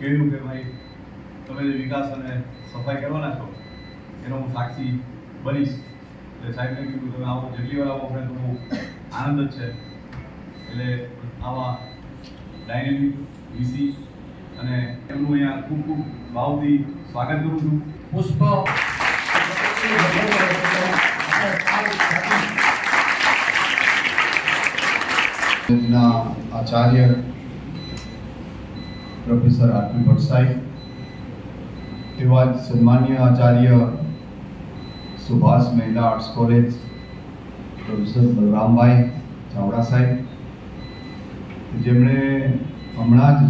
કહ્યું કે ભાઈ તમે જે વિકાસ અને સફાઈ કરવાના છો એનો હું સાક્ષી બનીશ. એટલે સાહેબને કીધું તમે આવો, જેટલી વાર આવો આપણે તો બહુ આનંદ જ છે. એટલે આવા ડાયનેમિક વીસી અને એમનું અહીંયા ખૂબ ખૂબ ભાવથી સ્વાગત કરું છું. પુષ્પ આચાર્ય પ્રોફેસર આરપી ભટ્ટ સાહેબ, એવા જ સન્માનીય આચાર્ય સુભાષ મહિલા arts college professor Balrambhai Chavda સાહેબ, જેમણે હમણાં જ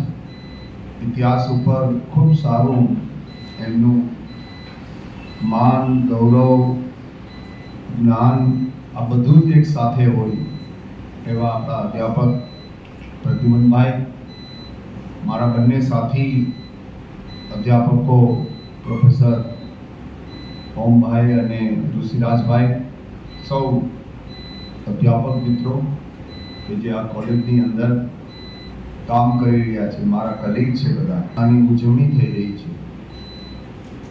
ઇતિહાસ ઉપર ખૂબ સારું એમનું માન, ગૌરવ, જ્ઞાન આ બધું જ એક સાથે હોય એવા આપણા અધ્યાપક પ્રદ્યુમનભાઈ, મારા બંને સાથી અધ્યાપકો પ્રોફેસર ઓમભાઈ અને ઋષિરાજભાઈ, સૌ અધ્યાપક મિત્રો કે જે આ કોલેજની અંદર કામ કરી રહ્યા છે, મારા કલીગ છે, બધા આની ઉજવણી થઈ રહી છે.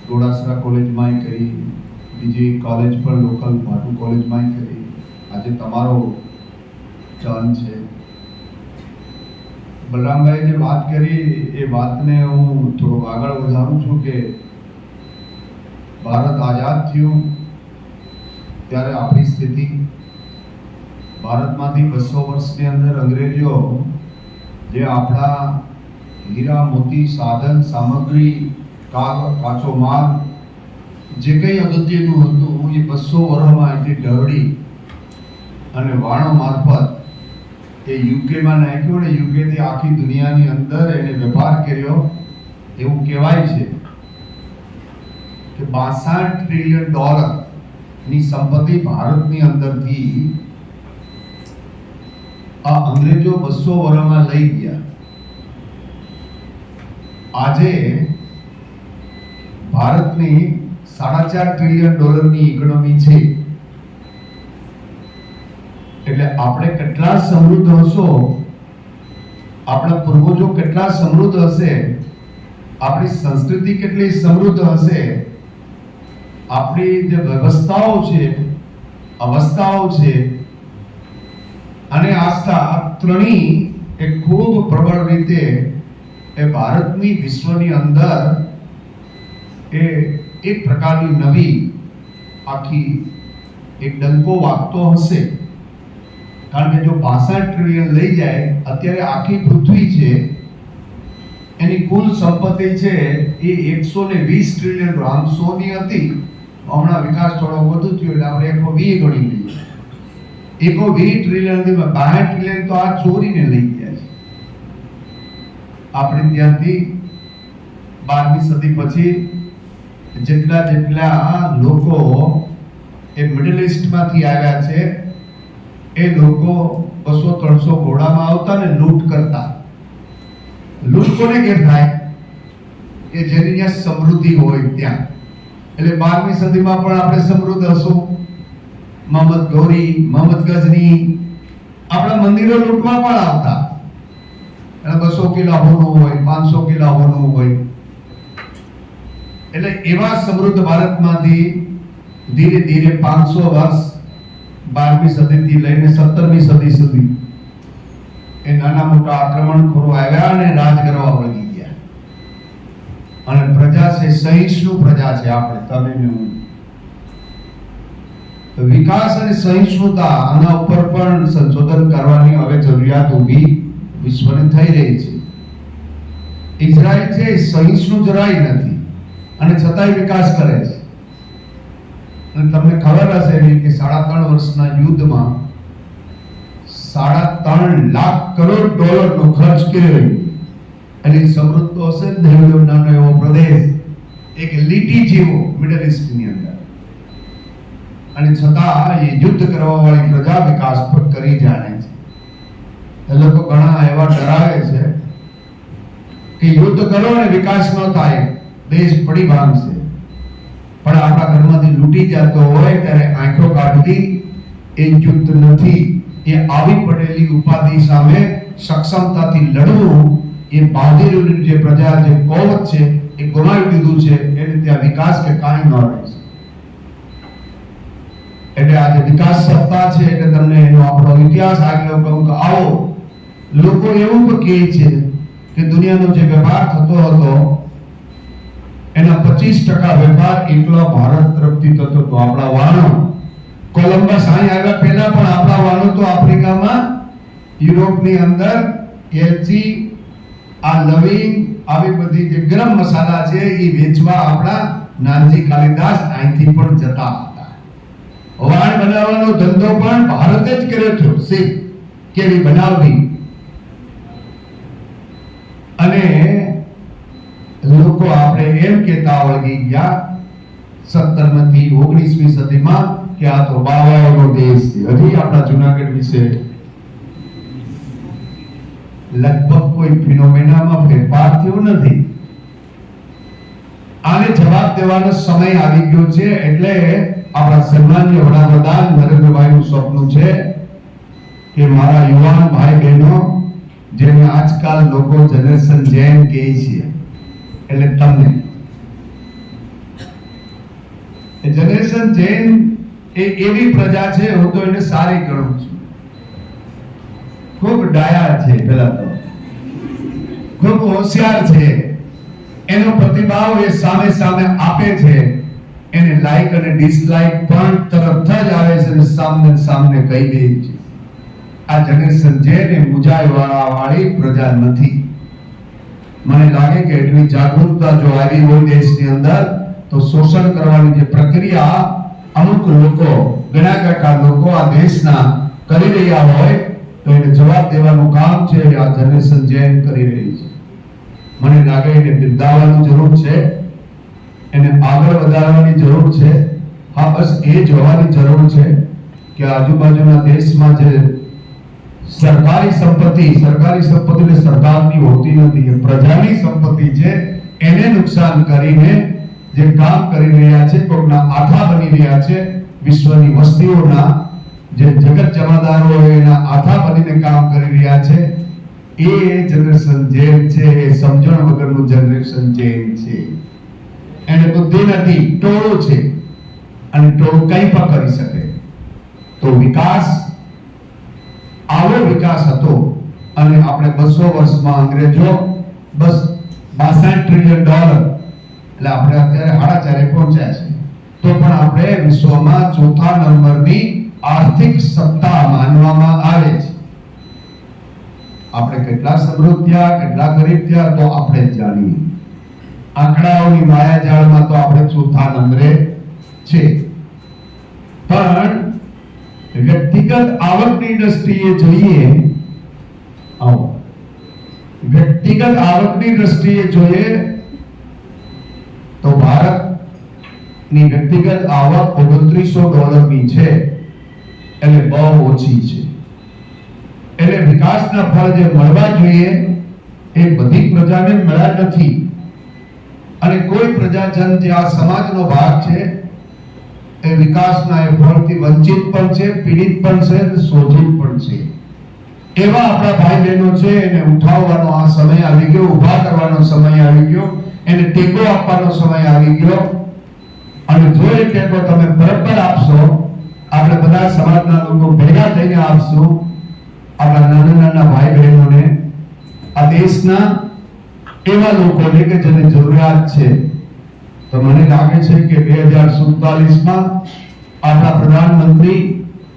ઘોડાસરા કોલેજમાં કરી, બીજી કોલેજ પણ લોકલ ભાટુ કોલેજમાં કરી, આજે તમારો ટર્ન છે. બલરામભાઈ જે વાત કરી એ વાતને હું થોડું આગળ વધારું છું કે ભારત આઝાદ થયું ત્યારે આપણી સ્થિતિ, ભારતમાંથી 200 વર્ષની અંદર અંગ્રેજો જે આપણા હીરા મોતી સાધન સામગ્રી કાચો માલ જે કંઈ અગત્યનું હતું એ 200 વર્ષમાં અહીંથી ઢળી અને વાણો મારફત એ યુકેમાં નાખ્યો ને યુકેથી આખી દુનિયાની અંદર એને વેપાર કર્યો. એવું કહેવાય છે કે $62 ટ્રિલિયન ની સંપત્તિ ભારતની અંદરથી આ અંગ્રેજો 200 વર્ષમાં લઈ ગયા. આજે ભારતની $4.5 ટ્રિલિયન ની ઇકોનોમી છે. એટલે આપણે કેટલા સમૃદ્ધ હશો, આપણા પૂર્વજો કેટલા સમૃદ્ધ હશે, આપણી સંસ્કૃતિ કેટલી સમૃદ્ધ હશે, આપણી જે વ્યવસ્થાઓ છે, અવસ્થાઓ છે અને આસ્થા ત્રણેય એ ખૂબ પ્રબળ રીતે એ ભારતની વિશ્વની અંદર એ એક પ્રકારની નવી આખી એક ડંકો વાગતો હશે. કારણ કે જો 62 ટ્રિલિયન લઈ જાય, અત્યારે આખી પૃથ્વી છે એની કુલ સંપત્તિ છે એ 120 ટ્રિલિયન 500 ની હતી. હમણાં વિકાસ થોડો વધુ થયો એટલે આપણે 120 ગણી લઈએ. 120 ટ્રિલિયન થી 62 ટ્રિલિયન તો આ ચોરીને લઈ ગયા છે. આપણે ત્યાંથી 12મી સદી પછી જેટલા લોકો એ મિડલ ઈસ્ટ માંથી આવ્યા છે એ લોકો 200-300 ઘોડામાં આવતા ને લૂંટ કરતા. લૂંટ કોને કે થાય કે જેની ત્યાં સમૃદ્ધિ હોય ત્યાં. એટલે 12મી સદીમાં પણ આપણે સમૃદ્ધ હશું. મોહમ્મદ ગૌરી, મોહમ્મદ ગઝની આપણા મંદિરો લૂંટવા પણ આવતા. એટલે 200 કિલા હોનું હોય, 500 કિલા હોનું હોય. એટલે એવા સમૃદ્ધ ભારતમાંથી ધીરે ધીરે 500 વર્ષ 12મી સદીથી લઈને 17મી સદી સુધી એ નાના મોટા આક્રમણખોરો આવ્યા અને રાજ કરવા વળી ગયા. અને પ્રજા છે સહિષ્ણુ પ્રજા છે, આપણે તમે ને હું. તો વિકાસ અને સહિષ્ણુતા આના ઉપર પણ સંશોધન કરવાની હવે જરૂરિયાત ઊભી વિશ્વને થઈ રહી છે. ઇઝરાયલ છે સહિષ્ણુ જરાય નથી અને છતાંય વિકાસ કરે છે. અને તમને ખબર હશે કે 3.5 વર્ષના યુદ્ધમાં $3.5 લાખ કરોડ નો ખર્ચ કર્યો. અને સમૃદ્ધ તો હશે જ નહીં, નાનો એવો પ્રદેશ, એક લીટી જેવો મિડલ ઈસ્ટની અંદર. અને છતાં એ યુદ્ધ કરવા વાળી પ્રજા વિકાસ પર કરી જાણે છે. એ લોકો ઘણા એવા ડરાવે છે કે યુદ્ધ કરો ને વિકાસ ન થાય, દેશ પડી ભાંગશે. પણ આપણા ઘરમાંથી લૂંટી જતો હોય ત્યારે આંખો કાઢવી એ યુદ્ધ નથી. એ આવી પડેલી ઉપાધિ સામે સક્ષમતાથી લડવું એ એ બહાદુરી જે પ્રજા જે કૌવત છે એ ગુમાવી દીધું છે, એને ત્યાં વિકાસ કે કાંઈ ન રહે. એટલે આજે વિકાસ સપ્તાહ છે એટલે તમને એનો આપણો ઇતિહાસ આગળ કહું કે આવો. લોકો એવું પણ કહે છે કે દુનિયાનો જે વેપાર થતો હતો એના 25% વેપાર એકલા ભારત તરફથી થતો હતો. આપણા વાણો કોલંબસ અહીં આવ્યા પહેલા પણ આપણા વાણો તો આફ્રિકામાં, યુરોપની અંદર એલચી, આ લવિંગ, આવી બધી જે ગરમ મસાલા છે એ વેચવા આપણા નાનજી કાલિદાસ અહીંથી પણ જતા હતા. વાણ બનાવવાનો ધંધો પણ ભારતે જ કર્યો હતો. શીખ કેવી બનાવવી. અને લોકો આપણે એમ કહેતા વળગી ગયા 17 થી 19મી સદીમાં કે આ તો બાવાઓનો દેશ છે. હજી આપણા જુનાગઢ વિશે લગભગ કોઈ ફિનોમેનામાં ફેરફાર થયો નથી. આને જવાબ દેવાનો સમય આવી ગયો છે. એટલે આપણા સન્માનીય વડાપ્રધાન નરેન્દ્રભાઈનું સપનું છે કે મારા યુવાન ભાઈ બહેનો, જેને આજકાલ લોકો જનરેશન જેન કહે છે, એટલે તમને જનરેશન જેન એ એવી પ્રજા છે, હું તો એને સારી ગણું છું. ખૂબ ડાયા છે, પેલા તો ખૂબ હોશિયાર છે. એનો પ્રતિભાવ એ સામે સામે આપે છે. એને લાઈક અને ડિસલાઈક પણ તરત જ આવે છે અને સામને સામને કહી દે છે. આ જનરેશન જેને મુજાય વાળી પ્રજા નથી. મને લાગે કે એટલી જાગૃતતા જો આવી હોય દેશની અંદર તો શોષણ કરવાની જે પ્રક્રિયા અમુક લોકો, ગણાગાટા લોકો આ દેશના કરી રહ્યા હોય તો એને જવાબ દેવાનું કામ છે આ જનરેશન જેન કરી રહી છે. મને લાગે એને બિરદાવવાની જરૂર છે, એને આગળ વધારવાની જરૂર છે. હા, બસ એ જોવાની જરૂર છે કે આજુબાજુના દેશમાં જે સરકારી સંપત્તિ એટલે સરકારની હોતી નથી, એ પ્રજાની સંપત્તિ છે. એને નુકસાન કરીને જે કામ કરી રહ્યા છે, કોઈના આઠા બની રહ્યા છે, વિશ્વની વસ્તીઓના જે જગત જમાદારો એના આઠા બનીને કામ કરી રહ્યા છે, એ જનરેશન જેન છે. એ સમજણ વગરનું જનરેશન જેન છે. એને બુદ્ધિ નથી, ટોળું છે અને ટોળું કંઈ પણ કરી શકે. તો વિકાસ, આવો વિકાસ હતો અને આપણે 200 વર્ષમાં અંગ્રેજો બસ 62 ટ્રિલિયન ડોલર, એટલે આપણે અત્યારે 4.5 પહોંચ્યા છે, તો પણ આપણે વિશ્વમાં ચોથા નંબરની આર્થિક સત્તા માનવામાં આવે છે. આપણે કેટલા સમૃદ્ધ થયા, કેટલા ગરીબ થયા તો આપણે જ જાણીએ. આંકડાઓની માયાજાળમાં તો આપણે ચોથા નંબરે છે. પણ વ્યક્તિગત આવકની દ્રષ્ટિએ જોઈએ, વ્યક્તિગત આવકની દ્રષ્ટિએ જોઈએ તો ભારતની વ્યક્તિગત આવક $2900 છે, એટલે બહુ ઓછી છે. એટલે વિકાસના ફળ જે મળવા જોઈએ એ બધી પ્રજાને મળ્યા નથી. અને કોઈ પ્રજાજન જે આ સમાજનો ભાગ છે એ વિકાસના એ ફળથી વંચિત પણ છે, પીડિત પણ છે અને શોષિત પણ છે. એવા આપણા ભાઈ બહેનો છે, એને ઉઠાવવાનો આ સમય આવી ગયો, ઊભા કરવાનો સમય આવી ગયો, એને ટેકો આપવાનો સમય આવી ગયો. અને જો એ ટેકો તમે બરાબર આપશો, આપણે બધા સમાજના લોકો ભેગા થઈને આપશું, આપણા નાના નાના ભાઈ બહેનોને, આ દેશના એવા લોકોને કે જેને જરૂરિયાત છે, તો મને લાગે છે કે 2047માં આપણા પ્રધાનમંત્રી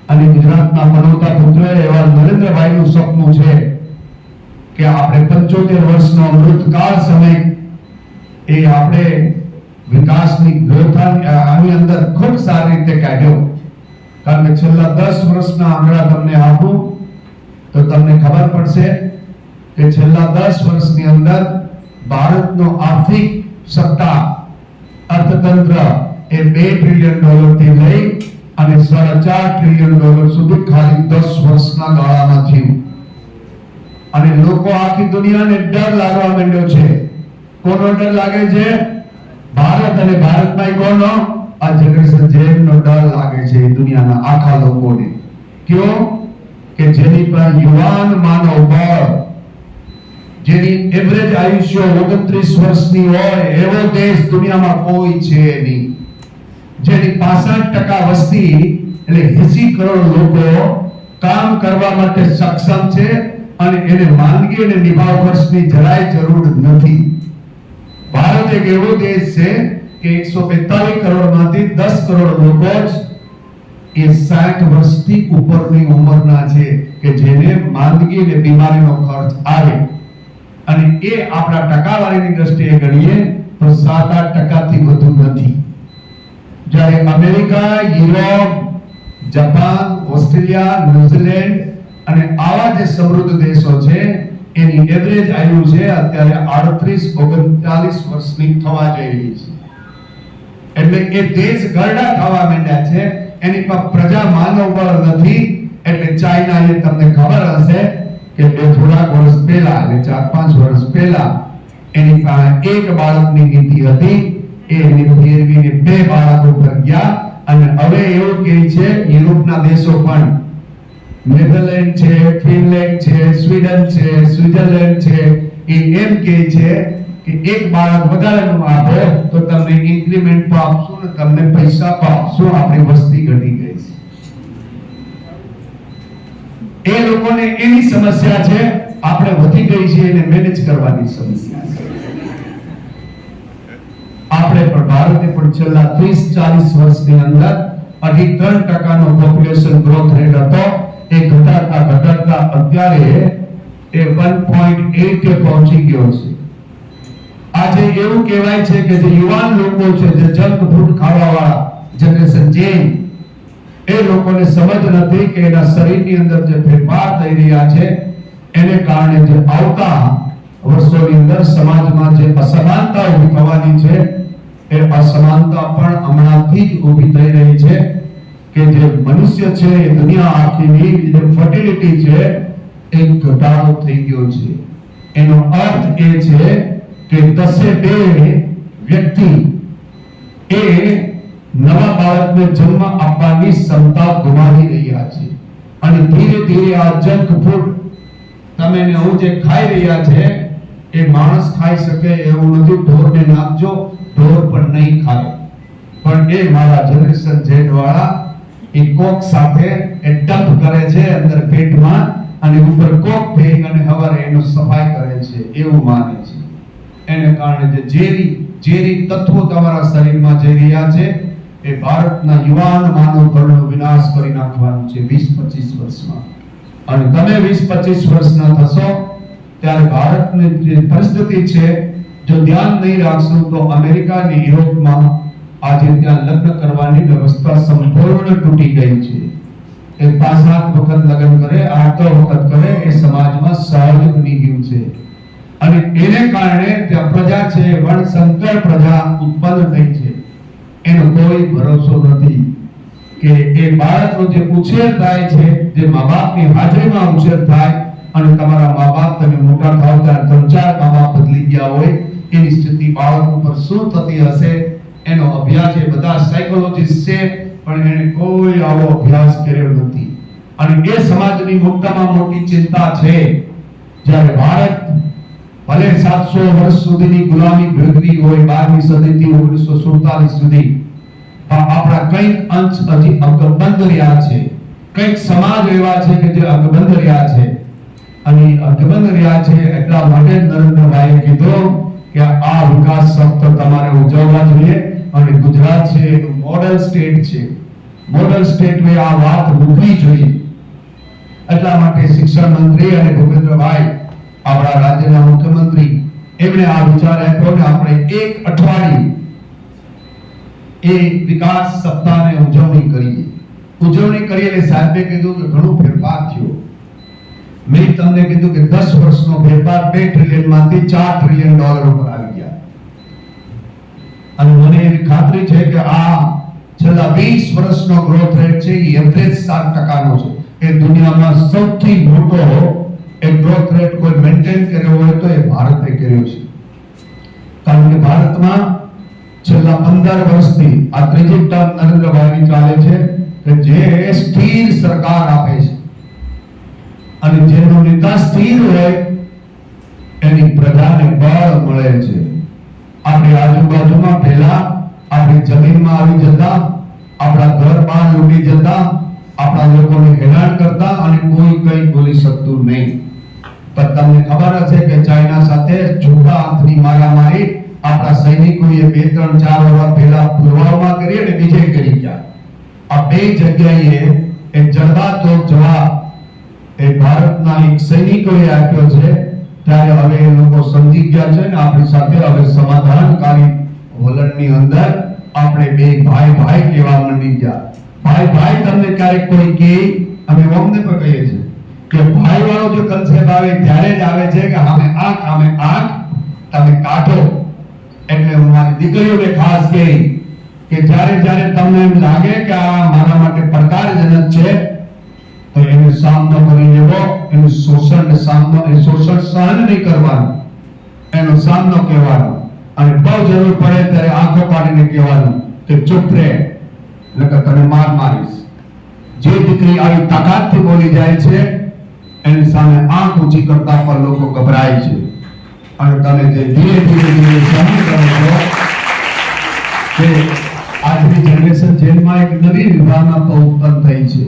અને ગુજરાતના પનોતા પુત્ર એવા નરેન્દ્રભાઈનું સપનું છે કે આપણે 75 વર્ષનો અમૃતકાળ સમય એ આપણે વિકાસની આની અંદર ખૂબ સારી રીતે કાઢ્યો. કારણ કે છેલ્લા 10 વર્ષના આંકડા તમને આપું તો તમને ખબર પડશે કે છેલ્લા 10 વર્ષની અંદર ભારતનો આર્થિક સત્તા, અર્થતંત્ર એ $2 ટ્રિલિયન થી લઈ અને $4.5 ટ્રિલિયન સુધી ખાલી 10 વર્ષના ગાળામાં થયું. અને લોકો આખી દુનિયાને ડર લાગવા માંડ્યો છે. કોનો ડર લાગે છે? ભારત. અને ભારતમાં કોનો? આ જનરેશન જેનનો ડર લાગે છે દુનિયાના આખા લોકોને. ક્યો? કે જેની પર યુવાન માનવ બળ, જેની એવરેજ આયુષ્ય 29 વર્ષની હોય એવો દેશ દુનિયામાં કોઈ છે નહીં. જેની 65% વસ્તી એટલે 80 કરોડ લોકો કામ કરવા માટે સક્ષમ છે અને એને માંદગી અને નિભાવ ખર્ચની જરાય જરૂર નથી. ભારત એક એવો દેશ છે કે 142 કરોડમાંથી 10 કરોડ લોકો જ એ 60 વર્ષથી ઉપરની ઉંમરના છે કે જેને માંદગી અને બીમારીનો ખર્ચ આવે, અને એ આપણા ટકાવારીની દ્રષ્ટિએ ગણીએ તો 7-8% થી વધુ નથી. જ્યારે America, Europe, Japan, Australia, New Zealand અને આવા જે સમૃદ્ધ દેશો છે એની એવરેજ આયુ છે અત્યારે 38-39 વર્ષની થવા જઈ રહી છે. એટલે એ દેશ ગરડા થવા માંડ્યા છે. એની પર પ્રજા માનવબળ નથી. એટલે ચાઇના, એ તમને ખબર હશે કે થોડાક વર્ષ પહેલા એટલે 4-5 વર્ષ પહેલા એની પાસે એક બાળકની નીતિ હતી. એ નીતિ એવીને 2 બાળકો પર ગયા અને હવે એવું કહે છે યુરોપના દેશો પણ, નેધરલેન્ડ છે, ફિનલેન્ડ છે, સ્વીડન છે, સ્વિટ્ઝરલેન્ડ છે, એ એમ કહે છે કે એક બાળક વધારેનું આપો તો તમને ઇન્ક્રીમેન્ટ તો આપશું ને તમને પૈસા તો આપશું. આપણી વસ્તી ઘટી ગઈ છે. એ લોકોને એની સમસ્યા છે, આપણે વધી ગઈ છે એને મેનેજ કરવાની સમસ્યા છે. આપણે પણ ભારતે પણ છેલ્લા 30-40 વર્ષની અંદર 2.5% નો પોપ્યુલેશન ગ્રોથ રેટ હતો. એ ઘટાડતા અત્યારે એ 1.8 પહોંચી ગયો છે. આજે એવું કહેવાય છે કે જે યુવાન લોકો છે, જે જંક ફૂડ ખાવા વાળા જનરેશન જેન, એ લોકોને સમજ નથી કે એના શરીરની અંદર જે ફેરફાર થઈ રહ્યા છે એને કારણે જે આવતા વર્ષોની અંદર સમાજમાં જે અસમાનતા ઊભી થવાની છે એ અસમાનતા પણ હમણાંથી જ ઊભી થઈ રહી છે. કે જે મનુષ્ય છે એ દુનિયા આખીની જે ફર્ટિલિટી છે એ ઘટાડો થઈ ગયો છે. એનો અર્થ એ છે કે 10-2 વ્યક્તિ એ નવા બાળકને જન્મ આપવાની ક્ષમતા ગુમાવી રહ્યા છે. અને ધીરે ધીરે આ જંક ફૂડ તમે ને હું જે ખાઈ રહ્યા છે એ માણસ ખાઈ શકે એવું નથી. ઢોરને નાખજો, ઢોર પણ નહીં ખાય. પણ એ મારા જનરેશન ઝેડ વાળા એ કોક સાથે એ ડમ્પ કરે છે અંદર પેટમાં અને ઉપર કોક ફેંક અને હવારે એનો સફાઈ કરે છે એવું માને છે. એને કારણે જે ઝેરી તત્વો તમારા શરીરમાં જઈ રહ્યા છે એ ભારતના યુવાન માનવ કળનો વિનાશ કરી નાખવાનું છે 20-25 વર્ષમાં. અને તમે 20-25 વર્ષના થશો ત્યારે ભારતની જે પરિસ્થિતિ છે જો ધ્યાન નહીં રાખશો તો અમેરિકા અને યુરોપમાં આજે ત્યાં લગ્ન કરવાની વ્યવસ્થા સંપૂર્ણ તૂટી ગઈ છે. એ 5-7 વખત લગ્ન કરે, 8 વખત કરે એ સમાજમાં સહજ બની ગયું છે. અને એને કારણે ત્યાં પ્રજા છે વણસંકર પ્રજા ઉત્પન્ન થઈ છે. એનો કોઈ ભરોસો નથી કે એ બાળકનો જે ઉછેર થાય છે, જે મા-બાપની હાજરીમાં ઉછેર થાય અને તમારા મા-બાપ તમે મોટા થાવ ત્યારે 3-4 મા-બાપ બદલી ગયા હોય એની સ્થિતિ બાળક ઉપર શું થતી હશે એનો અભ્યાસ એ બધા સાયકોલોજીસ્ટ છે પણ એને કોઈ આવો અભ્યાસ કર્યો નથી. અને એ સમાજની મોટામાં મોટી ચિંતા છે. જ્યારે ભારત ભલે 700 વર્ષ સુધીની ગુલામી ભોગવી હોય 12મી સદીથી 1947 સુધી, આપણા કંઈક અંશ હજી અકબંધ રહ્યા છે. કંઈક સમાજ એવા છે કે જે અકબંધ રહ્યા છે. અને અકબંધ રહ્યા છે એટલા માટે નરેન્દ્રભાઈએ કીધું કે આ વિકાસ સપ્ત તમારે ઉજવવા જોઈએ. અને ગુજરાત છે એ મોડલ સ્ટેટ છે. મોડલ સ્ટેટને આ વાત મૂકવી જોઈએ. એટલા માટે શિક્ષણ મંત્રી અને ભૂપેન્દ્રભાઈ આપણા રાજ્યના મુખ્યમંત્રી એમણે આ વિચાર આપ્યો કે આપણે 1 અઠવાડિયું એ વિકાસ સપ્તાહની ઉજવણી કરીએ. એટલે સાહેબે કીધું કે ઘણો ફેરફાર થયો. મેં તમને કીધું કે 10 વર્ષનો ફેરફાર 2 ટ્રિલિયન માંથી 4 ટ્રિલિયન ડોલર ઉપર આવી ગયા. અને મને એવી ખાતરી છે કે આ છેલ્લા 20 વર્ષનો ગ્રોથ રેટ છે એ એવરેજ 7% નો છે. એ દુનિયામાં સૌથી મોટો એ ગ્રોથ રેટ કોઈ મેન્ટેન કર્યો હોય તો એ ભારતે કર્યો છે. કારણ કે ભારતમાં છેલ્લા 15 વર્ષથી આ ત્રીજી ટર્મ નરેન્દ્રભાઈની ચાલે છે કે જે સ્થિર સરકાર આપે છે અને જેનો નેતા સ્થિર હોય એની પ્રજાને બળ મળે છે. આપણી આજુબાજુમાં પહેલા આપણી જમીનમાં આવી જતા, આપણા ઘર બહાર લૂંટી જતા, આપણા લોકોને હેરાન કરતા અને કોઈ કંઈ બોલી શકતું નહીં. પણ તમને ખબર હશે કે ચાઇના સાથે છૂટા હાથની મારામારી આપણા સૈનિકોએ 2-3-4 વર્ષ પહેલા પુલવામા કરી અને વિજય કરી ગયા. આ બે જગ્યાએ એક જડબાતોડ જવાબ એ ભારતના એક સૈનિકોએ આપ્યો છે. ત્યારે હવે એ લોકો સમજી ગયા છે ને આપણી સાથે હવે સમાધાનકારી વલણની અંદર આપણે બે ભાઈ ભાઈ કહેવા માંડી ગયા. ભાઈ ભાઈ તમને ક્યારેક કોઈ કહે, અમે અમને પણ કહીએ છીએ કે ભાઈ વાળો જો કન્સેપ્ટ આવે ત્યારે જ આવે છે કે અમે આંખ તમે કાઢો. એટલે હું મારી દીકરીઓને ખાસ કહી કે જ્યારે તમને એમ લાગે કે આ મારા માટે પડકારજનક છે તો એનો સામનો કરી લેવો. એનું શોષણ સહન નહીં કરવાનું, એનો સામનો કહેવાનો અને બહુ જરૂર પડે ત્યારે આંખો કાઢીને કહેવાનું કે ચૂપ રહે નકર તને મારીશ. જે દીકરી આવી તાકાતથી બોલી જાય છે એની સામે આંખ ઊંચી કરતા પણ લોકો ગભરાય છે. અને તમે જે ધીરે ધીરે સહન કરો છો કે આજની જનરેશન જેલમાં એક નવી વિભાવના ઉત્પન્ન થઈ છે.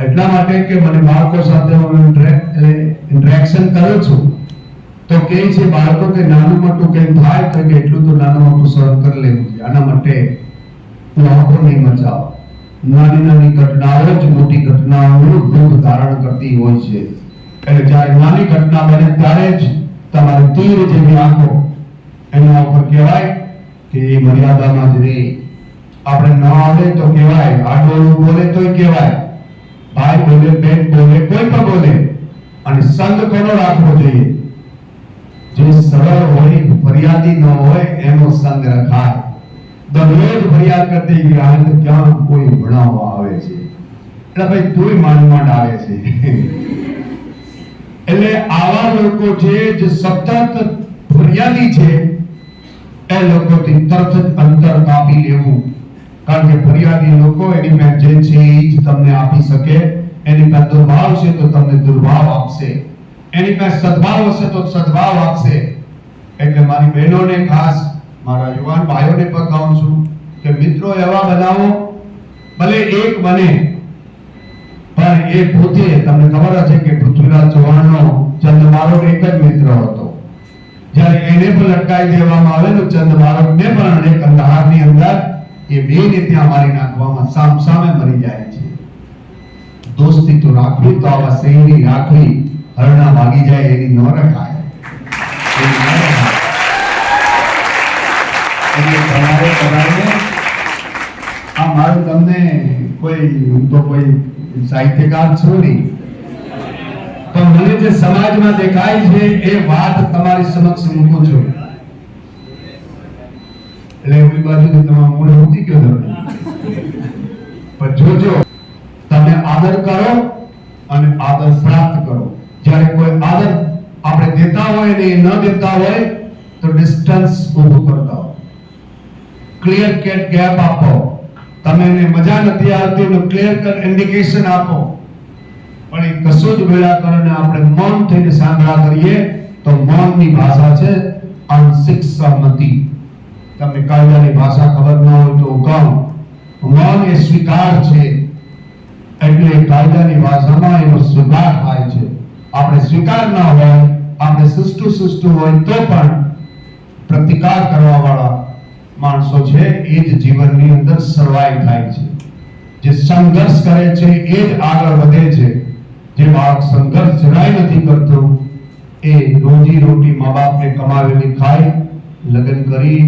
એટલા માટે કે મને બાળકો સાથે હું ઇન્ટરેક્શન કરું છું તો કહે છે બાળકો કે નાનું મોટું કંઈ થાય તો કે એટલું તો નાનું મોટું સહન કરી લેવું છે. આના માટે આંખો નહીં મચાવો. નાની ઘટનાઓ જ મોટી ઘટનાઓનું રૂપ ધારણ કરતી હોય છે. એટલે જ્યારે નાની ઘટના બને ત્યારે જ તમારી તીર જેવી આંખો એના ઉપર કહેવાય કે એ મર્યાદામાં જ રહે. આપણે ન આવે તો કહેવાય, આડોળું બોલે તોય કહેવાય, ભાઈ બોલે, બેન બોલે, કોઈ પણ બોલે. અને સંગ કોનો રાખવો જોઈએ? જે સરળ હોય, ફરિયાદી ન હોય એનો સંગ રખાય. દરરોજ ફરિયાદ કરતી ગયા તો ક્યાં કોઈ ભણાવવા આવે છે એટલે ભાઈ તોય માંડ આવે છે. એટલે આવા લોકો છે જે સતત ફરિયાદી છે એ લોકોથી તરત જ અંતર કાપી લેવું. કારણ કે ફરિયાદી લોકો એની પાસે જે છે એ જ તમને આપી શકે. એની પાસે દુર્ભાવ છે તો તમને દુર્ભાવ આપશે, એની પાસે સદભાવ હશે તો સદભાવ આપશે. એટલે મારી બહેનોને, ખાસ મારા યુવાન ભાઈઓને પણ કહું છું કે મિત્રો એવા બનાવો, ભલે એક બને પણ એ પોતે, તમને ખબર હશે કે પૃથ્વીરાજ ચૌહાણનો ચંદ્રમારો એક જ મિત્ર હતો. જ્યારે એને પણ લટકાઈ દેવામાં આવે તો ચંદ્રમારોને પણ એક અંધારની અંદર એ બેને ત્યાં મારી નાખવામાં સામે મરી જાય છે. દોસ્તી તો રાખવી તો આવા શહેરી રાખવી, હરણા ભાગી જાય એની ન રખાય. એટલે તમારે આ મારું તમને કોઈ સાહિત્યકાર છું નહીં, પણ મને જે સમાજમાં દેખાય છે એ વાત તમારી સમક્ષ મૂકું છું. એટલે એવી બાજુ તમારા મૂળ ઉઠી ગયો પણ જોજો તમે આદર કરો અને આદર પ્રાપ્ત કરો. જ્યારે કોઈ આદર આપણે દેતા હોય ને ન દેતા હોય તો ડિસ્ટન્સ ઊભું કરતા હોય, ક્લિયર કટ ગેપ આપો. તમે એને મજા નથી આવતી તો ક્લિયર કટ ઇન્ડિકેશન આપો. પણ એ કશું જ વેળા કરીને આપણે મૌન થઈને સાંભળા કરીએ તો મૌનની ભાષા છે આંશિક સહમતિ. તમને કાયદાની ભાષા ખબર ન હોય તો કહું, મૌન એ સ્વીકાર છે. એટલે કાયદાની ભાષામાં એનો સ્વીકાર થાય છે. આપણે સ્વીકાર ન હોય, આપણે સુષ્ટુ હોય તો પણ પ્રતિકાર કરવા વાળા માણસો છે એ જ જીવનની અંદર સર્વાઈવ થાય છે. જે સંઘર્ષ કરે છે એ જ આગળ વધે છે. જે બાળક સંઘર્ષ જરાય નથી કરતો એ રોજી રોટી મા બાપને કમાવેલી ખાઈ, લગ્ન કરી,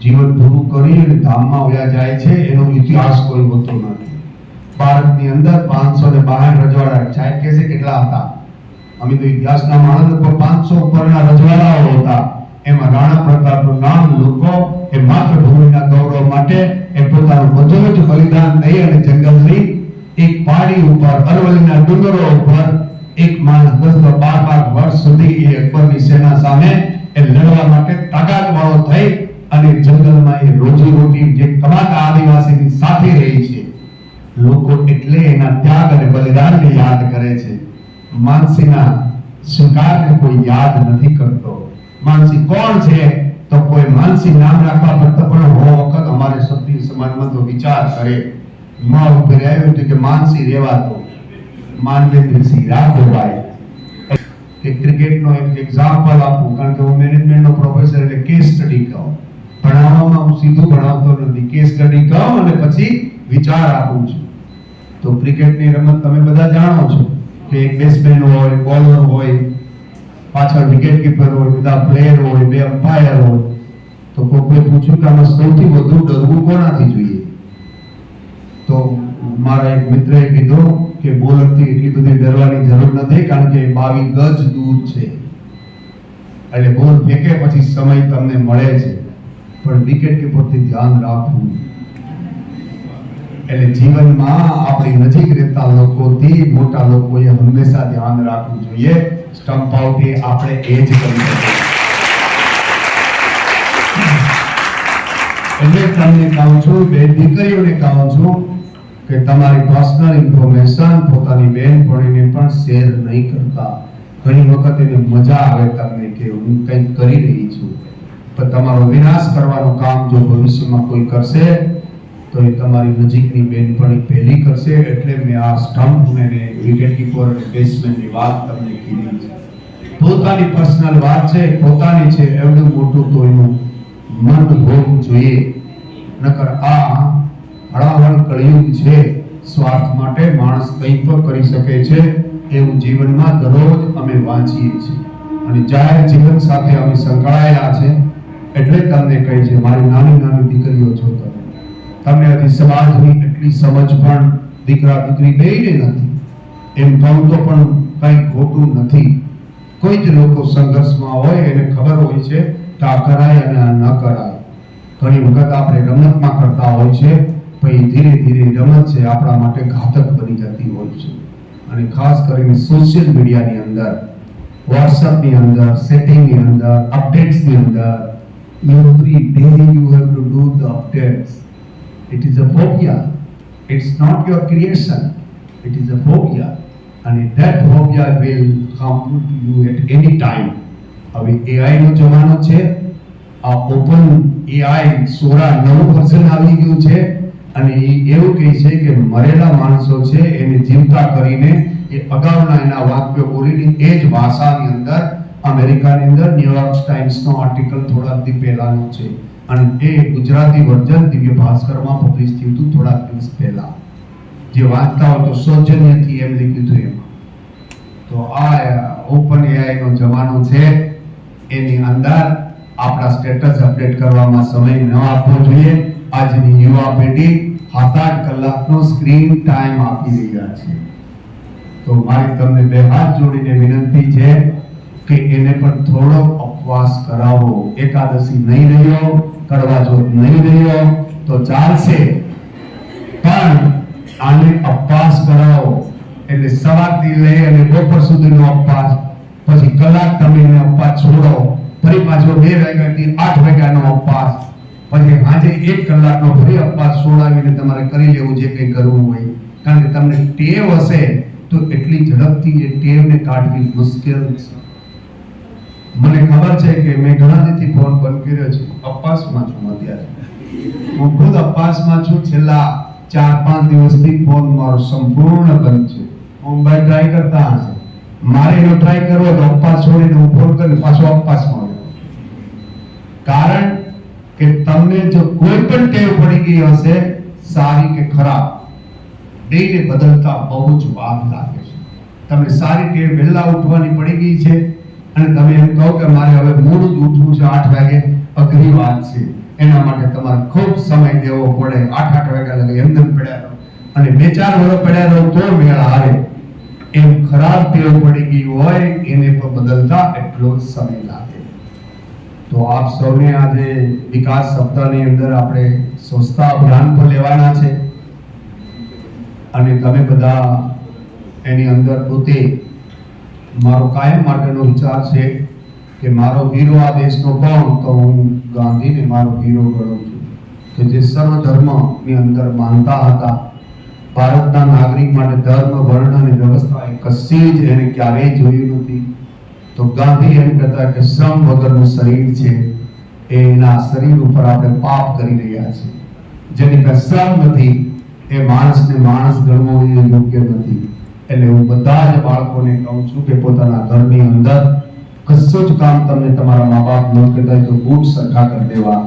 જીવન પૂરું કરી અને ધામમાં વયા જાય છે. એનો ઇતિહાસ કોઈ હોતો નથી. ભારતની અંદર 562 રજવાડા, સાહેબ કહે છે કેટલા હતા? અમે તો ઇતિહાસના માણસ 500 ઉપરના રજવાડાઓ હતા. એમાં રાણા પ્રતાપનું નામ લોકો એ માતૃભૂમિના ગૌરવ માટે એ પોતાનું બધું જ બલિદાન દઈ અને જંગલની એક પહાડી ઉપર, અરવલ્લીના ડુંગરો ઉપર એક માણસ 10-12 વર્ષ સુધી એ અકબરની સેના સામે એ લડવા માટે તાકાત વાળો થઈ અને જંગલમાં એ રોજી રોટી જે કમાતા આદિવાસીની સાથે રહી છે. લોકો એટલે એના ત્યાગ અને બલિદાનને યાદ કરે છે. માનસીના સ્વીકારને કોઈ યાદ નથી કરતો. માનસી કોણ છે તો કોઈ માનસી નામ રાખવા કરતા પણ હો વખત અમારે ક્ષત્રિય સમાજમાં તો વિચાર કરે માં ઉપર આવ્યું હતું કે માનસી રહેવાતો માનવેન્દ્રસિંહ રાખો ભાઈ. કે ક્રિકેટનો એક એક્ઝામ્પલ આપું, કારણ કે હું મેનેજમેન્ટનો પ્રોફેસર એટલે કેસ સ્ટડી કહું. ભણાવવામાં હું સીધું ભણાવતો નથી, કેસ સ્ટડી કહું અને પછી વિચાર આપું છું. તો ક્રિકેટની રમત તમે બધા જાણો છો કે એક બેટ્સમેન હોય, બોલર હોય, પાછળ વિકેટ કીપર હોય, બધા પ્લેયર હોય, બે અમ્પાયર હોય. તો કોઈએ પૂછ્યું કે આમાં સૌથી વધુ ડરવું કોનાથી જોઈએ? તો મારા એક મિત્રએ કીધું કે બોલરથી એટલી બધી ડરવાની જરૂર નથી, કારણ કે 22 ગજ દૂર છે. એટલે બોલ ફેંકે પછી સમય તમને મળે છે, પણ વિકેટ કીપરથી ધ્યાન રાખવું. એટલે જીવનમાં આપણી નજીક રહેતા લોકોથી મોટા લોકોએ હંમેશા ધ્યાન રાખવું જોઈએ. સ્ટમ્પ આઉટ એ આપણે એ જ કરી શકીએ. એટલે તમને કહું છું, બે દીકરીઓને કહું છું કે તમારી પર્સનલ ઇન્ફોર્મેશન પોતાની બહેનપણીને પણ શેર નહીં કરતા. ઘણી વખત એને મજા આવે તમને કે હું કંઈક કરી રહી છું, પણ તમારો વિનાશ કરવાનું કામ જો ભવિષ્યમાં કોઈ કરશે તો એ તમારી નજીકની બહેનપણી પહેલી કરશે. એટલે મેં આ સ્ટમ્પ અને વિકેટ કીપર અને બેટ્સમેનની વાત તમને કીધી છે. પોતાની પર્સનલ વાત છે, પોતાની છે, એવડું મોટું તો એનું મન હોવું જોઈએ. નકર આ હળાહળ કળિયુગ છે. સ્વાર્થ માટે માણસ કંઈ પણ કરી શકે છે એવું જીવનમાં દરરોજ અમે વાંચીએ છીએ. અને જાહેર જીવન સાથે અમે સંકળાયેલા છે. એટલે તમને કહી છે, મારી નાની નાની દીકરીઓ છો તમને હજી સમાજની એટલી સમજ પણ દીકરા દીકરી બેયને નથી. એમ કહું તો પણ કંઈ ખોટું નથી. કોઈ જ લોકો સંઘર્ષમાં હોય એને ખબર હોય છે કે આ કરાય અને આ ન કરાય. ઘણી વખત આપણે રમતમાં કરતા હોય છે, પછી ધીરે ધીરે રમત છે આપણા માટે ઘાતક બની જતી હોય છે. અને ખાસ કરીને સોશિયલ મીડિયાની અંદર, વોટ્સએપની અંદર, સેટિંગની અંદર, અપડેટ્સની અંદર, every day you have to do the updates. It is a phobia. It's not your creation. It is a phobia. And that phobia will come to you at any time. હવે AI નો જમાનો છે. આ open AI 16 નવું version આવી ગયું છે અને એવું કહે છે કે મરેલા માણસો છે એને જીવતા કરીને એ અગાઉના એના વાક્યો બોલીને એ જ ભાષાની અંદર અમેરિકાની અંદર ન્યુયોર્ક ટાઈમ્સનો આર્ટિકલ થોડા દિવસ પહેલાનો છે અને એ ગુજરાતી વર્ઝન દિવ્ય ભાસ્કરમાં પબ્લિશ થયું હતું થોડા દિવસ પહેલા. જે વાંચતા હોય તો સૌજન્યથી એમ લખ્યું હતું એમાં. તો આ ઓપન AI નો જમાનો છે. એની અંદર આપણા સ્ટેટસ અપડેટ કરવામાં સમય ન આપવો જોઈએ. આજની યુવા પેઢી 7-8 કલાકનો સ્ક્રીન ટાઈમ આપી રહ્યા છે. તો મારી તમને બે હાથ જોડીને વિનંતી છે કે એને પણ થોડો ઉપવાસ કરાવો. એકાદશી નહીં રહ્યો, કરવા ચોથ નહીં રહ્યો તો ચાલશે, પણ આને ઉપવાસ કરાવો. એટલે સવારથી લઈ અને બપોર સુધીનો ઉપવાસ, પછી કલાક તમે એને ઉપવાસ છોડો, ફરી પાછો 2 વાગ્યાથી 8 વાગ્યાનો ઉપવાસ, પછી સાંજે 1 કલાકનો ફરી ઉપવાસ છોડાવીને તમારે કરી લેવું જે કંઈ કરવું હોય. કારણ કે તમને ટેવ હશે તો એટલી ઝડપથી એ ટેવને કાઢવી મુશ્કેલ છે. મને ખબર છે કે મેં ઘણા દીથી ફોન બંધ કર્યો છે. ઉપવાસમાં છું અત્યારે. હું ખુદ ઉપવાસમાં છું. છેલ્લા 4-5 દિવસથી ફોન મારો સંપૂર્ણ બંધ છે. હું ભાઈ ટ્રાય કરતા હશે, મારે એનો ટ્રાય કરવો તો ઉપવાસ છોડીને હું ફોન કરીને પાછો ઉપવાસમાં આવ્યો. કારણ કે તમને જો કોઈ પણ ટેવ પડી ગઈ હશે, સારી કે ખરાબ, બેને બદલતા બહુ જ વાર લાગે છે. તમને સારી ટેવ વહેલા ઉઠવાની પડી ગઈ છે અને તમે એમ કહો કે મારે હવે મોડું જ ઉઠવું છે 8 વાગે, અઘરી વાત છે. એના માટે તમારે ખૂબ સમય દેવો પડે. 8 વાગ્યા લગે એમને પડ્યા રહો અને 2-4 વર્ષ પડ્યા રહો તો મેળ આવે. એમ ખરાબ ટેવ પડી ગઈ હોય એને પણ બદલતા એટલો સમય લાગે. તો આપ સૌને આજે વિકાસ સપ્તાહની અંદર આપણે સ્વચ્છતા અભિયાન પર લેવાના છે અને તમે બધા એની અંદર પોતે, મારો કાયમ માટેનો વિચાર છે કે મારો હીરો આ દેશનો કોણ, તો હું ગાંધીને મારો હીરો ગણું છું કે જે સર્વ ધર્મની અંદર માનતા હતા. ભારતના નાગરિક માટે ધર્મ, વર્ણ અને વ્યવસ્થા એ કશી જ એને ક્યારેય જોયું નથી. તો ગાંધી એમ કહેતા કે શ્રમ વગરનું શરીર છે, એના શરીર ઉપર આપણે પાપ કરી રહ્યા છીએ. જેની પાસે શ્રમ નથી એ માણસને માણસ ગણવો એ યોગ્ય નથી. એટલે હું બધા જ બાળકોને કહું છું કે પોતાના ઘરની અંદર કશું જ કામ તમને તમારા મા બાપ ન કહેતા હોય તો બૂટ સરખા કરી દેવા,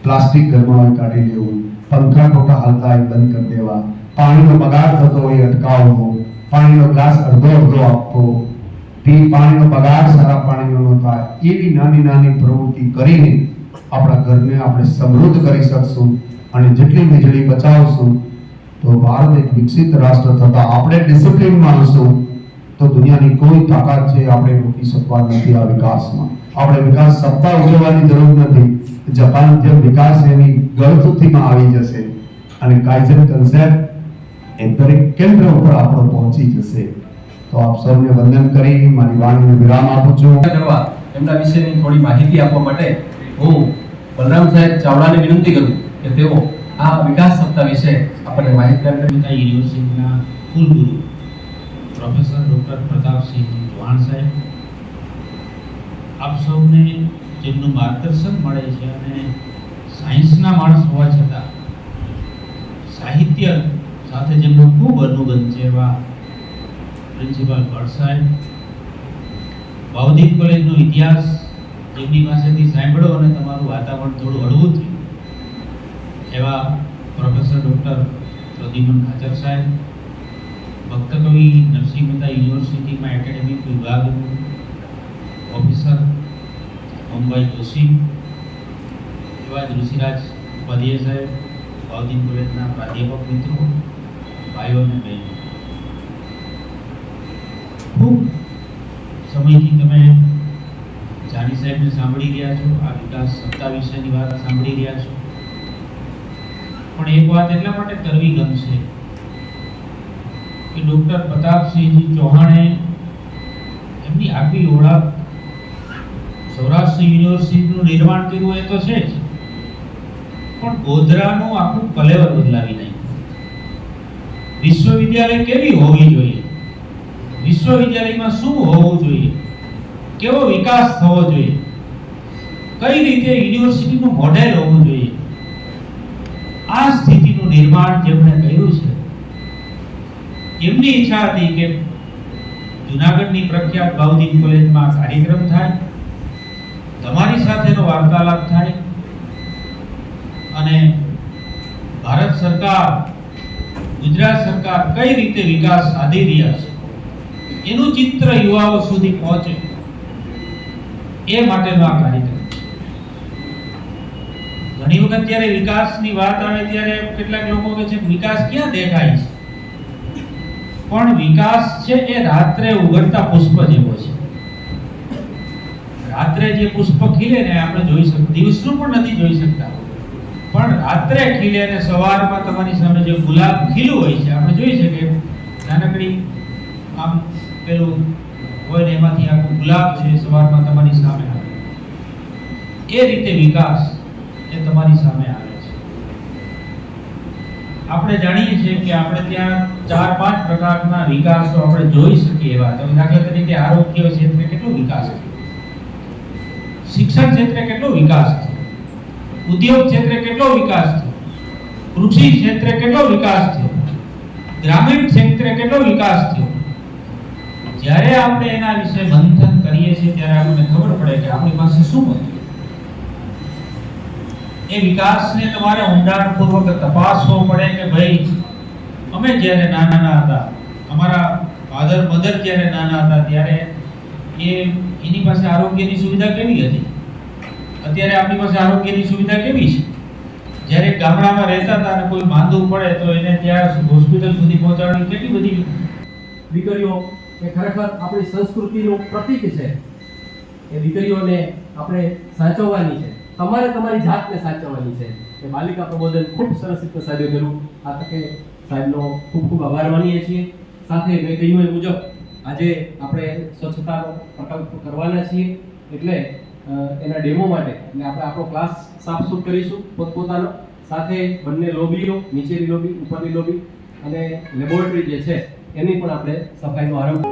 પ્લાસ્ટિક ઘરમાં કાઢી લેવું, પંખા ખોટા હાલતા હોય બંધ કરી દેવા, પાણીનો બગાડ થતો હોય અટકાવવો, પાણીનો ગ્લાસ અડધો આપવો, પાણીનો બગાડ સારા પાણીનો ન થાય. એવી નાની નાની પ્રવૃત્તિ કરીને આપણા ઘરને આપણે સમૃદ્ધ કરી શકશું. અને જેટલી વીજળી બચાવશું તો ભારત એક વિકસિત રાષ્ટ્ર થતા આપણે ડિસિપ્લિનમાં હશું તો દુનિયાની કોઈ તાકાત છે આપણે રોકી શકવા નથી. આ વિકાસમાં આપણે વિકાસ સપ્તાહ ઉજવવાની જરૂર નથી. જાપાન જેમ વિકાસ એની ગળથુથીમાં આવી જશે અને કાઇઝન કન્સેપ્ટ એ દરેક કેન્દ્ર ઉપર આપણો પહોંચી જશે. તો આપ સૌને વંદન કરી મારી વાણીને વિરામ આપું છું. એમના વિશેની થોડી માહિતી આપવા માટે હું બલરામ સાહેબ ચાવડાને વિનંતી કરું કે તેઓ આ વિકાસ સપ્તાહ વિશે આપણને માહિતગાર કરે. યુનિવર્સિટીના કુલગુરુ પ્રોફેસર ડૉક્ટર પ્રતાપસિંહ ચૌહાણ સાહેબ, આપ સૌને જેમનું માર્ગદર્શન મળે છે અને સાયન્સના માણસ હોવા છતાં સાહિત્ય સાથે જેમનો ખૂબ અનુબંધ છે એવા પ્રિન્સિપાલ ભટ્ટ સાહેબ, બાઉદીન કોલેજનો ઇતિહાસ જેમની પાસેથી સાંભળો અને તમારું વાતાવરણ થોડું હળવું થયું એવા પ્રોફેસર ડૉક્ટર પ્રદ્યુમન ખાચર સાહેબ, ભક્ત કવિ નરસિંહ મહેતા યુનિવર્સિટીમાં એકેડેમિક વિભાગનું ઓફિસર ઓમભાઈ જોશી, એવા જ ઋષિરાજ ઉપાધ્યાય સાહેબ, બાઉદીન કોલેજના પ્રાધ્યાપક મિત્રો, ભાઈઓ અને બહેનો, ખૂબ સમયથી તમે જાની સાહેબને સાંભળી રહ્યા છો, આ વિકાસ સત્તા વિશેની વાત સાંભળી રહ્યા છો. પણ એક વાત એટલા માટે કરવી ગમશે કે ડૉક્ટર પ્રતાપસિંહજી ચૌહાણે એમની આગવી ઓળખ સૌરાષ્ટ્ર યુનિવર્સિટીનું નિર્માણ કર્યું એ તો છે જ, પણ ગોધરાનું આખું કલેવર બદલાવી નાખ્યું. વિશ્વવિદ્યાલય કેવી હોવી જોઈએ, વિશ્વવિદ્યાલયમાં શું હોવું જોઈએ, કેવો વિકાસ થવો જોઈએ, કઈ રીતે યુનિવર્સિટીનું મોડેલ હોવું જોઈએ, આ સ્થિતિનું નિર્માણ જેમણે કર્યું છે એમની ઈચ્છા હતી કે જૂનાગઢની પ્રખ્યાત બાઉદીન કોલેજમાં કાર્યક્રમ થાય, તમારી સાથેનો વાર્તાલાપ થાય અને ભારત સરકાર, ગુજરાત સરકાર કઈ રીતે વિકાસ સાધી રહ્યા છે એનું ચિત્ર યુવાઓ સુધી પહોંચે એ માટેનો આ કાર્યક્રમ. ઘણી વખત જ્યારે વિકાસની વાત આવે ત્યારે કેટલાક લોકો કહે છે વિકાસ ક્યાં દેખાય છે, પણ વિકાસ છે એ રાત્રે ઉગડતા પુષ્પ જેવો છે. રાત્રે જે પુષ્પ ખીલે ને આપણે જોઈ શકતા, દિવસનું પણ નથી જોઈ શકતા, પણ રાત્રે ખીલે અને સવારમાં તમારી સામે જે ગુલાબ ખીલું હોય છે આપણે જોઈ શકીએ, નાનકડી આમ પેલું હોય ને એમાંથી આખું ગુલાબ છે સવારમાં તમારી સામે આવે, એ રીતે વિકાસ એ તમારી સામે આવે છે. આપણે જાણીએ છીએ કે આપણે ત્યાં 4-5 પ્રકારના વિકાસો આપણે જોઈ શકીએ એવા. તમે દાખલા તરીકે આરોગ્ય ક્ષેત્રે કેટલો વિકાસ થયો, શિક્ષણ ક્ષેત્રે કેટલો વિકાસ થયો, ઉદ્યોગ ક્ષેત્રે કેટલો વિકાસ થયો, કૃષિ ક્ષેત્રે કેટલો વિકાસ થયો, ગ્રામીણ ક્ષેત્રે કેટલો વિકાસ થયો. જ્યારે આપણે એના વિશે મંથન કરીએ છીએ ત્યારે આપણને ખબર પડે કે આપણી પાસે શું હતું. એ વિકાસને તમારે ઊંડાણપૂર્વક તપાસવો પડે કે ભાઈ અમે જ્યારે નાના હતા, અમારા ફાધર મધર જ્યારે નાના હતા ત્યારે એની પાસે આરોગ્યની સુવિધા કેવી હતી, અત્યારે આપણી પાસે આરોગ્યની સુવિધા કેવી છે. જ્યારે ગામડામાં રહેતા હતા અને કોઈ માંદું પડે તો એને ત્યાં હોસ્પિટલ સુધી પહોંચાડવાની કેટલી બધી. દીકરીઓ એ ખરેખર આપણી સંસ્કૃતિનું પ્રતીક છે. એ દીકરીઓને આપણે સાચવવાની છે, તમારે તમારી જાતને સાચવવાની છે. એ બાલિકા પ્રબોધન ખૂબ સરસ રીતે સાધ્ય કર્યું. આ તકે સાહેબનો ખૂબ ખૂબ આભાર માનીએ છીએ. સાથે મેં કહ્યું એ મુજબ આજે આપણે સ્વચ્છતાનો પ્રકલ્પ કરવાના છીએ, એટલે એના ડેમો માટે એટલે આપણે આપણો ક્લાસ સાફસૂફ કરીશું પોતપોતાનો. સાથે બંને લોબીઓ, નીચેની લોબી, ઉપરની લોબી અને લેબોરેટરી જે છે એની પણ આપણે સફાઈનો આરંભ